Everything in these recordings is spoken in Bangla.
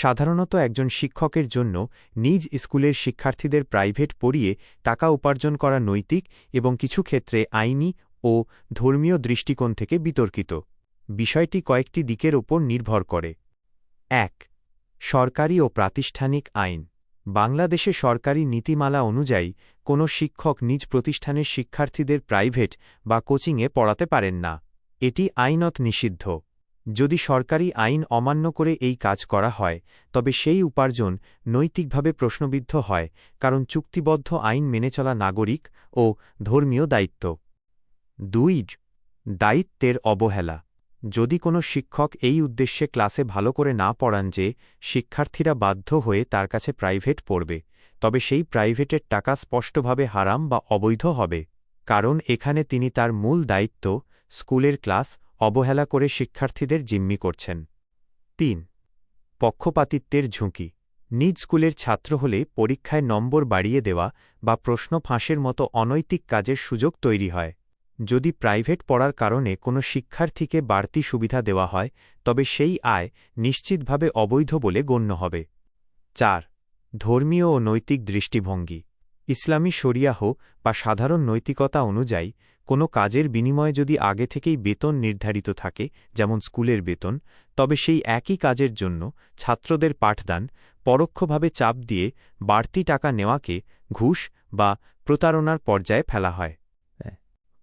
সাধারণত একজন শিক্ষকের জন্য নিজ স্কুলের শিক্ষার্থীদের প্রাইভেট পড়িয়ে টাকা উপার্জন করা নৈতিক এবং কিছু ক্ষেত্রে আইনি ও ধর্মীয় দৃষ্টিকোণ থেকে বিতর্কিত। বিষয়টি কয়েকটি দিকের ওপর নির্ভর করে। ১. সরকারি ও প্রাতিষ্ঠানিক আইন। বাংলাদেশে সরকারি নীতিমালা অনুযায়ী কোনো শিক্ষক নিজ প্রতিষ্ঠানের শিক্ষার্থীদের প্রাইভেট বা কোচিংয়ে পড়াতে পারেন না। এটি আইনত নিষিদ্ধ। যদি সরকারি আইন অমান্য করে এই কাজ করা হয় তবে সেই উপার্জন নৈতিকভাবে প্রশ্নবিদ্ধ হয়, কারণ চুক্তিবদ্ধ আইন মেনে চলা নাগরিক ও ধর্মীয় দায়িত্ব। ২. দায়িত্বের অবহেলা। যদি কোনো শিক্ষক এই উদ্দেশ্যে ক্লাসে ভালো করে না পড়ান যে শিক্ষার্থীরা বাধ্য হয়ে তার কাছে প্রাইভেট পড়বে, তবে সেই প্রাইভেটের টাকা স্পষ্টভাবে হারাম বা অবৈধ হবে, কারণ এখানে তিনি তার মূল দায়িত্ব স্কুলের ক্লাস অবহেলা করে শিক্ষার্থীদের জিম্মি করছেন। ৩. পক্ষপাতিত্বের ঝুঁকি। নিজ স্কুলের ছাত্র হলে পরীক্ষায় নম্বর বাড়িয়ে দেওয়া বা প্রশ্ন ফাঁসের মতো অনৈতিক কাজের সুযোগ তৈরি হয়। যদি প্রাইভেট পড়ার কারণে কোনো শিক্ষার্থীকে বাড়তি সুবিধা দেওয়া হয় তবে সেই আয় নিশ্চিতভাবে অবৈধ বলে গণ্য হবে। ৪. ধর্মীয় ও নৈতিক দৃষ্টিভঙ্গি। ইসলামী শরিয়াহ বা সাধারণ নৈতিকতা অনুযায়ী কোনো কাজের বিনিময়ে যদি আগে থেকেই বেতন নির্ধারিত থাকে, যেমন স্কুলের বেতন, তবে সেই একই কাজের জন্য ছাত্রদের পাঠদান পরোক্ষভাবে চাপ দিয়ে বাড়তি টাকা নেওয়াকে ঘুষ বা প্রতারণার পর্যায়ে ফেলা হয়।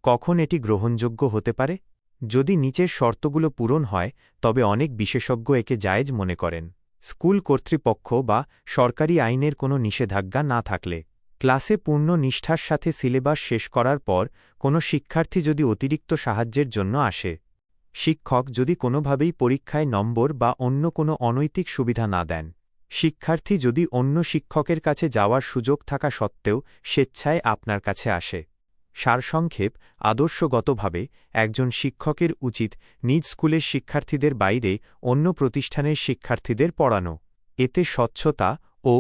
কখন এটি গ্রহণযোগ্য হতে পারে? যদি নিচের শর্তগুলো পূরণ হয় তবে অনেক বিশেষজ্ঞ একে জায়েজ মনে করেন। স্কুল কর্তৃপক্ষ বা সরকারি আইনের কোনো নিষেধাজ্ঞা না থাকলে, ক্লাসে পূর্ণ নিষ্ঠার সাথে সিলেবাস শেষ করার পর কোনো শিক্ষার্থী যদি অতিরিক্ত সাহায্যের জন্য আসে, শিক্ষক যদি কোনোভাবেই পরীক্ষায় নম্বর বা অন্য কোনো অনৈতিক সুবিধা না দেন, শিক্ষার্থী যদি অন্য শিক্ষকের কাছে যাওয়ার সুযোগ থাকা সত্ত্বেও স্বেচ্ছায় আপনার কাছে আসে। সারসংক্ষেপ, আদর্শগতভাবে একজন শিক্ষকের উচিত নিজ স্কুলের শিক্ষার্থীদের বাইরে অন্য প্রতিষ্ঠানের শিক্ষার্থীদের পড়ানো। এতে স্বচ্ছতা ও